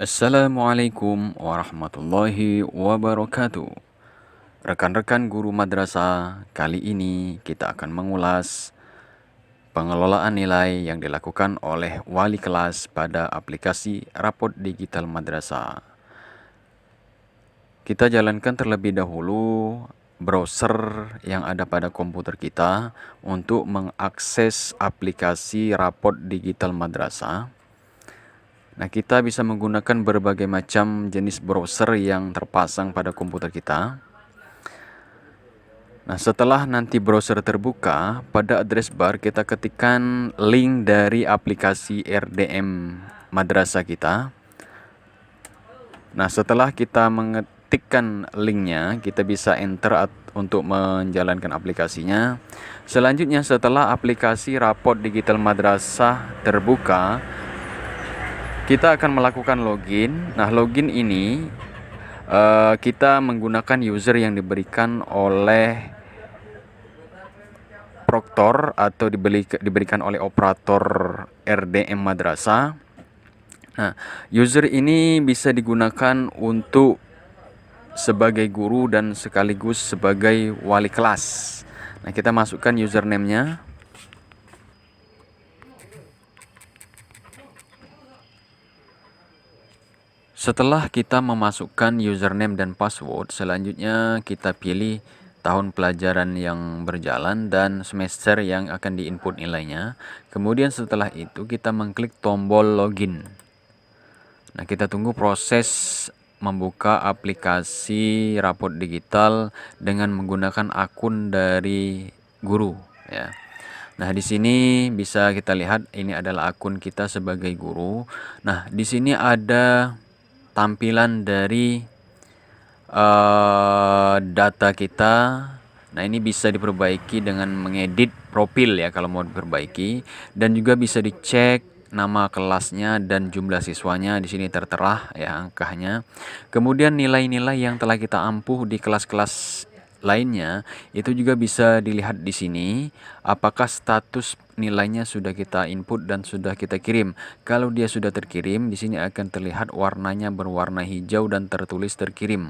Assalamualaikum warahmatullahi wabarakatuh. Rekan-rekan guru madrasah, kali ini kita akan mengulas pengelolaan nilai yang dilakukan oleh wali kelas pada aplikasi rapot digital madrasah. Kita jalankan terlebih dahulu browser yang ada pada komputer kita untuk mengakses aplikasi rapot digital madrasah. Nah, kita bisa menggunakan berbagai macam jenis browser yang terpasang pada komputer kita. Nah, setelah nanti browser terbuka, pada address bar kita ketikkan link dari aplikasi RDM madrasah kita. Nah, setelah kita mengetikkan linknya, kita bisa enter untuk menjalankan aplikasinya. Selanjutnya, setelah aplikasi rapot digital madrasah terbuka, kita akan melakukan login. Nah, login ini kita menggunakan user yang diberikan oleh proktor atau diberikan oleh operator RDM madrasah. Nah, user ini bisa digunakan untuk sebagai guru dan sekaligus sebagai wali kelas. Nah, kita masukkan username-nya. Setelah kita memasukkan username dan password, selanjutnya kita pilih tahun pelajaran yang berjalan dan semester yang akan diinput nilainya. Kemudian setelah itu kita mengklik tombol login. Nah, kita tunggu proses membuka aplikasi rapot digital dengan menggunakan akun dari guru, ya. Nah, di sini bisa kita lihat ini adalah akun kita sebagai guru. Nah, di sini ada tampilan dari data kita. Nah, ini bisa diperbaiki dengan mengedit profil ya kalau mau diperbaiki, dan juga bisa dicek nama kelasnya dan jumlah siswanya. Di sini tertera ya angkanya. Kemudian nilai-nilai yang telah kita ampuh di kelas-kelas lainnya itu juga bisa dilihat di sini, apakah status nilainya sudah kita input dan sudah kita kirim. Kalau dia sudah terkirim, di sini akan terlihat warnanya berwarna hijau dan tertulis terkirim,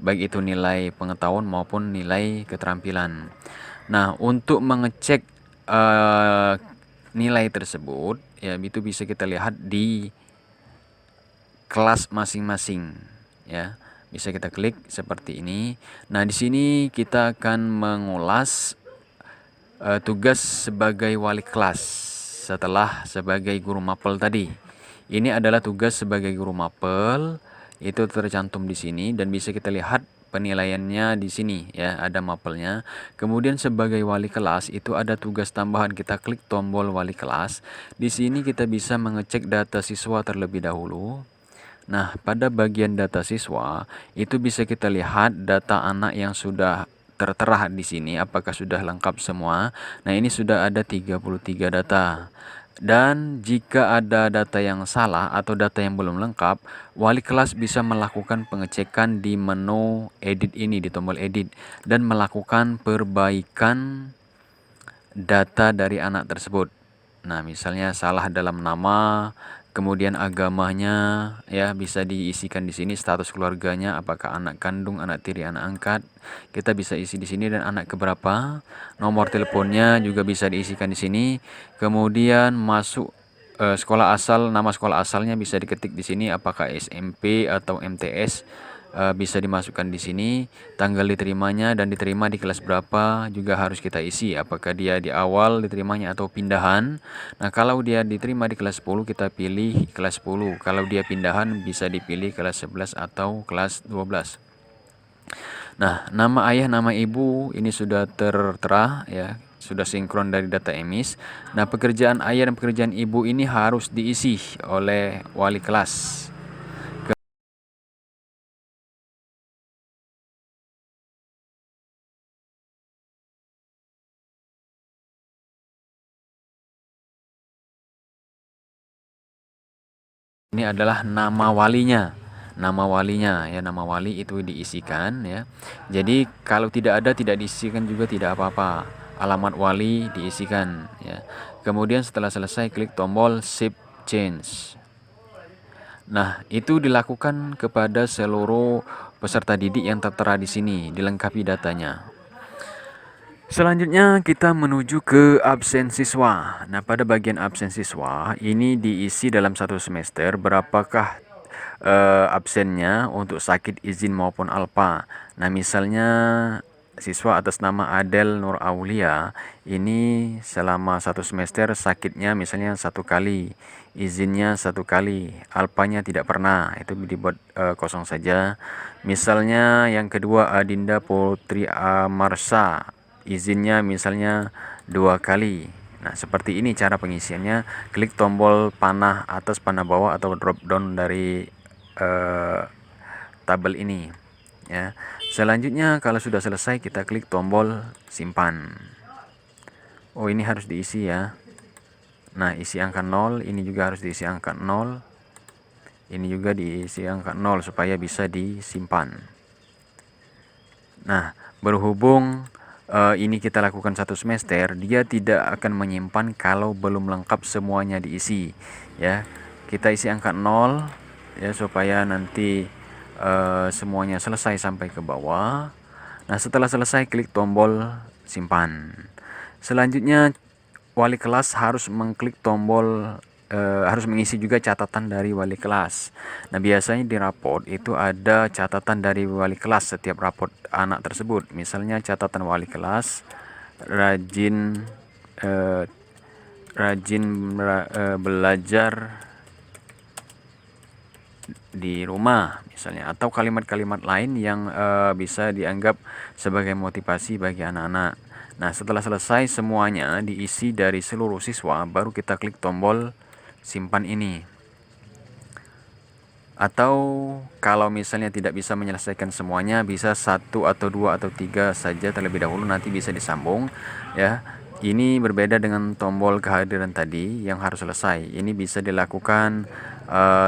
baik itu nilai pengetahuan maupun nilai keterampilan. Nah, untuk mengecek nilai tersebut ya itu bisa kita lihat di kelas masing-masing ya. Bisa kita klik seperti ini. Nah, di sini kita akan mengulas tugas sebagai wali kelas setelah sebagai guru mapel tadi. Ini adalah tugas sebagai guru mapel, itu tercantum di sini dan bisa kita lihat penilaiannya di sini ya, ada mapelnya. Kemudian sebagai wali kelas itu ada tugas tambahan, kita klik tombol wali kelas. Di sini kita bisa mengecek data siswa terlebih dahulu. Nah, pada bagian data siswa itu bisa kita lihat data anak yang sudah tertera di sini apakah sudah lengkap semua. Nah, ini sudah ada 33 data. Dan jika ada data yang salah atau data yang belum lengkap, wali kelas bisa melakukan pengecekan di menu edit ini, di tombol edit, dan melakukan perbaikan data dari anak tersebut. Nah, misalnya salah dalam nama, kemudian agamanya ya bisa diisikan di sini, status keluarganya apakah anak kandung, anak tiri, anak angkat. Kita bisa isi di sini dan anak keberapa. Nomor teleponnya juga bisa diisikan di sini. Kemudian masuk sekolah asal, nama sekolah asalnya bisa diketik di sini apakah SMP atau MTS. Bisa dimasukkan di sini, tanggal diterimanya dan diterima di kelas berapa juga harus kita isi, apakah dia di awal diterimanya atau pindahan. Nah, kalau dia diterima di kelas 10 kita pilih kelas 10, kalau dia pindahan bisa dipilih kelas 11 atau kelas 12. Nah, nama ayah, nama ibu ini sudah tertera ya, sudah sinkron dari data emis. Nah, pekerjaan ayah dan pekerjaan ibu ini harus diisi oleh wali kelas. Ini adalah nama walinya. Nama walinya ya, nama wali itu diisikan ya. Jadi kalau tidak ada, tidak diisikan juga tidak apa-apa. Alamat wali diisikan ya. Kemudian setelah selesai klik tombol save change. Nah, itu dilakukan kepada seluruh peserta didik yang tertera di sini, dilengkapi datanya. Selanjutnya kita menuju ke absen siswa. Nah, pada bagian absen siswa ini diisi dalam satu semester berapakah absennya untuk sakit izin maupun alpa. Nah, misalnya siswa atas nama Adel Nur Aulia ini selama satu semester sakitnya misalnya 1 kali, izinnya 1 kali, alpanya tidak pernah, itu dibuat kosong saja. Misalnya yang kedua Adinda Putri Amarsa, izinnya misalnya 2 kali. Nah, seperti ini cara pengisiannya. Klik tombol panah atas, panah bawah, atau drop down dari tabel ini. Ya. Selanjutnya kalau sudah selesai kita klik tombol simpan. Oh, ini harus diisi ya. Nah, isi angka 0, ini juga harus diisi angka 0. Ini juga diisi angka 0 supaya bisa disimpan. Nah, berhubung ini kita lakukan satu semester, dia tidak akan menyimpan kalau belum lengkap semuanya diisi. Ya, kita isi angka 0 ya supaya nanti semuanya selesai sampai ke bawah. Nah, setelah selesai klik tombol simpan. Selanjutnya wali kelas harus mengklik tombol harus mengisi juga catatan dari wali kelas. Nah, biasanya di raport itu ada catatan dari wali kelas setiap raport anak tersebut. Misalnya catatan wali kelas rajin belajar di rumah misalnya, atau kalimat-kalimat lain yang bisa dianggap sebagai motivasi bagi anak-anak. Nah, setelah selesai semuanya diisi dari seluruh siswa, baru kita klik tombol simpan ini. Atau kalau misalnya tidak bisa menyelesaikan semuanya, bisa 1 atau 2 atau 3 saja terlebih dahulu, nanti bisa disambung ya. Ini berbeda dengan tombol kehadiran tadi yang harus selesai. Ini bisa dilakukan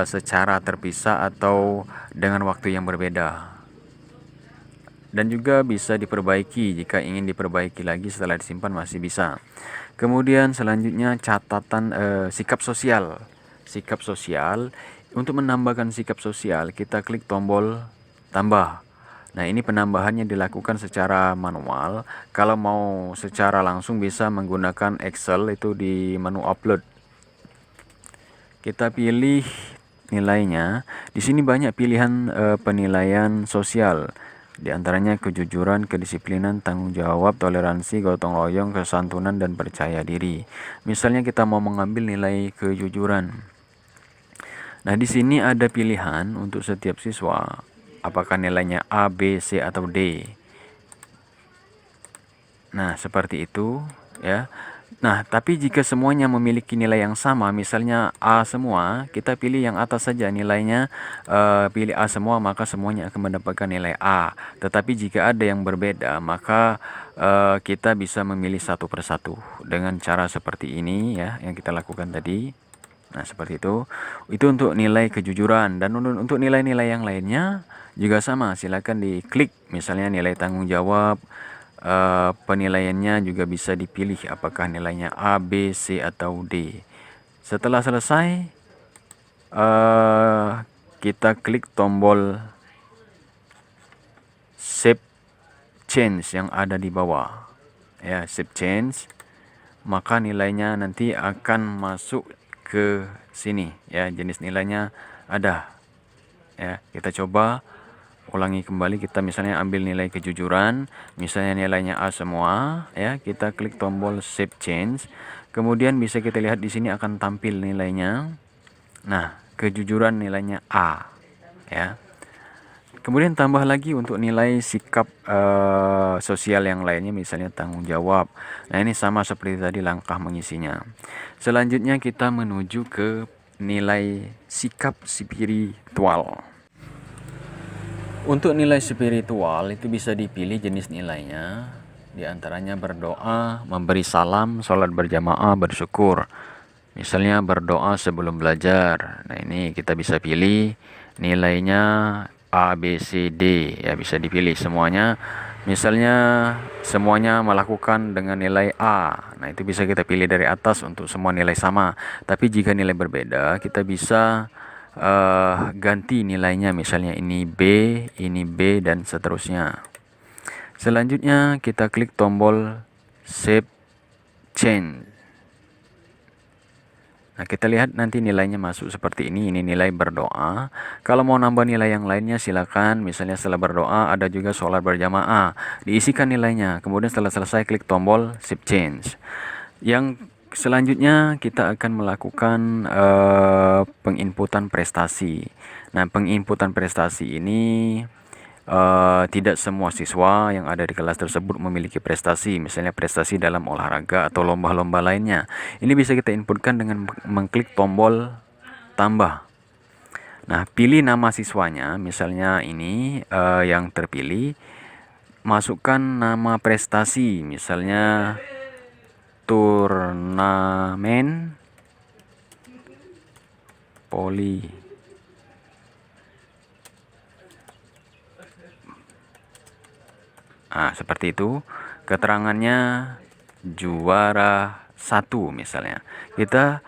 secara terpisah atau dengan waktu yang berbeda. Dan juga bisa diperbaiki, jika ingin diperbaiki lagi setelah disimpan masih bisa. Kemudian selanjutnya catatan sikap sosial. Sikap sosial, untuk menambahkan sikap sosial kita klik tombol tambah. Nah, ini penambahannya dilakukan secara manual. Kalau mau secara langsung bisa menggunakan Excel, itu di menu upload. Kita pilih nilainya. Di sini banyak pilihan penilaian sosial. Di antaranya kejujuran, kedisiplinan, tanggung jawab, toleransi, gotong royong, kesantunan, dan percaya diri. Misalnya kita mau mengambil nilai kejujuran. Nah, di sini ada pilihan untuk setiap siswa. Apakah nilainya A, B, C, atau D. Nah, seperti itu ya. Nah, tapi jika semuanya memiliki nilai yang sama, misalnya A semua, kita pilih yang atas saja nilainya, pilih A semua, maka semuanya akan mendapatkan nilai A. Tetapi jika ada yang berbeda, maka kita bisa memilih satu persatu dengan cara seperti ini ya, yang kita lakukan tadi. Nah, seperti itu. Itu untuk nilai kejujuran. Dan untuk nilai-nilai yang lainnya juga sama, silakan diklik. Misalnya nilai tanggung jawab, penilaiannya juga bisa dipilih apakah nilainya A, B, C, atau D. Setelah selesai, kita klik tombol save change yang ada di bawah. Ya, save change. Maka nilainya nanti akan masuk ke sini ya, jenis nilainya ada. Ya, kita coba ulangi kembali. Kita misalnya ambil nilai kejujuran, misalnya nilainya A semua ya, kita klik tombol save change. Kemudian bisa kita lihat di sini akan tampil nilainya. Nah, kejujuran nilainya A ya. Kemudian tambah lagi untuk nilai sikap sosial yang lainnya, misalnya tanggung jawab. Nah, ini sama seperti tadi langkah mengisinya. Selanjutnya kita menuju ke nilai sikap spiritual. Untuk nilai spiritual itu bisa dipilih jenis nilainya. Di antaranya berdoa, memberi salam, sholat berjamaah, bersyukur. Misalnya berdoa sebelum belajar. Nah, ini kita bisa pilih nilainya A, B, C, D. Ya, bisa dipilih semuanya. Misalnya semuanya melakukan dengan nilai A. Nah, itu bisa kita pilih dari atas untuk semua nilai sama. Tapi jika nilai berbeda, kita bisa ganti nilainya, misalnya ini B, dan seterusnya. Selanjutnya kita klik tombol Save Change. Nah, kita lihat nanti nilainya masuk seperti ini nilai berdoa. Kalau mau nambah nilai yang lainnya silakan, misalnya setelah berdoa ada juga sholat berjamaah, diisikan nilainya. Kemudian setelah selesai klik tombol Save Change. Yang selanjutnya kita akan melakukan penginputan prestasi. Nah, penginputan prestasi ini tidak semua siswa yang ada di kelas tersebut memiliki prestasi, misalnya prestasi dalam olahraga atau lomba-lomba lainnya. Ini bisa kita inputkan dengan mengklik tombol tambah. Nah, pilih nama siswanya, misalnya ini yang terpilih, masukkan nama prestasi, misalnya turnamen poli. Nah, seperti itu. Keterangannya juara 1 misalnya. Kita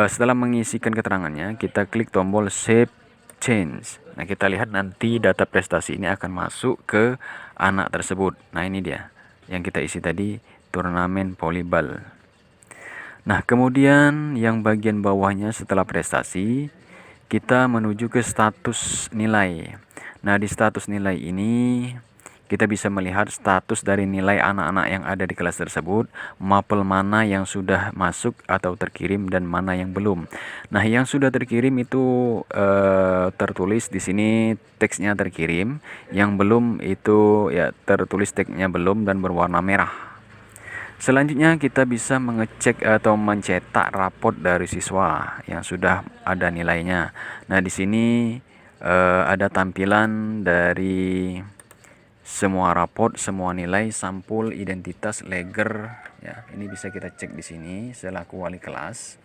setelah mengisikan keterangannya, kita klik tombol Save Change. Nah, kita lihat nanti data prestasi ini akan masuk ke anak tersebut. Nah, ini dia yang kita isi tadi, turnamen volleyball. Nah, kemudian yang bagian bawahnya setelah prestasi, kita menuju ke status nilai. Nah, di status nilai ini kita bisa melihat status dari nilai anak-anak yang ada di kelas tersebut, mapel mana yang sudah masuk atau terkirim dan mana yang belum. Nah, yang sudah terkirim itu tertulis di sini teksnya terkirim, yang belum itu ya tertulis teksnya belum dan berwarna merah. Selanjutnya kita bisa mengecek atau mencetak rapot dari siswa yang sudah ada nilainya. Nah, di sini ada tampilan dari semua rapot, semua nilai, sampul, identitas, leger, ya. Ini bisa kita cek di sini selaku wali kelas.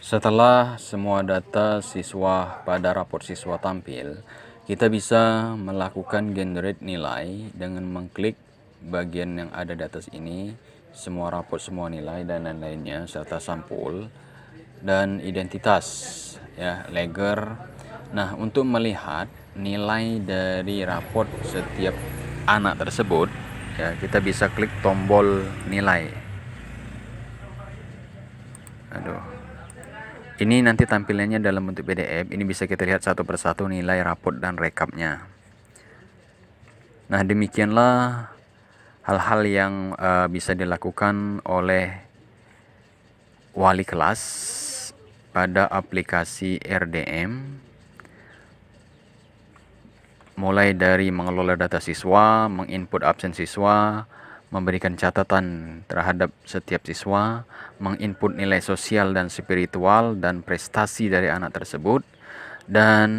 Setelah semua data siswa pada raport siswa tampil, kita bisa melakukan generate nilai dengan mengklik bagian yang ada di atas ini, semua raport, semua nilai dan lain-lainnya serta sampul dan identitas, ya, leger. Nah, untuk melihat nilai dari raport setiap anak tersebut, ya, kita bisa klik tombol nilai. Ini nanti tampilannya dalam bentuk PDF. Ini bisa kita lihat satu persatu nilai raport dan rekapnya. Nah, demikianlah hal-hal yang bisa dilakukan oleh wali kelas pada aplikasi RDM. Mulai dari mengelola data siswa, menginput absen siswa, memberikan catatan terhadap setiap siswa, menginput nilai sosial dan spiritual dan prestasi dari anak tersebut, dan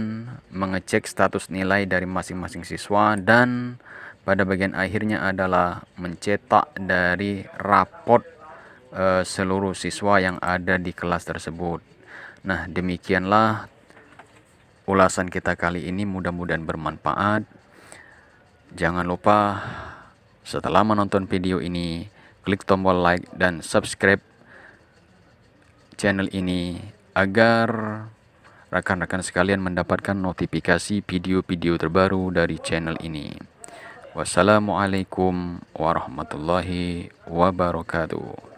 mengecek status nilai dari masing-masing siswa, dan pada bagian akhirnya adalah mencetak dari raport seluruh siswa yang ada di kelas tersebut. Nah, demikianlah ulasan kita kali ini, mudah-mudahan bermanfaat. Jangan lupa setelah menonton video ini, klik tombol like dan subscribe channel ini agar rekan-rekan sekalian mendapatkan notifikasi video-video terbaru dari channel ini. Wassalamualaikum warahmatullahi wabarakatuh.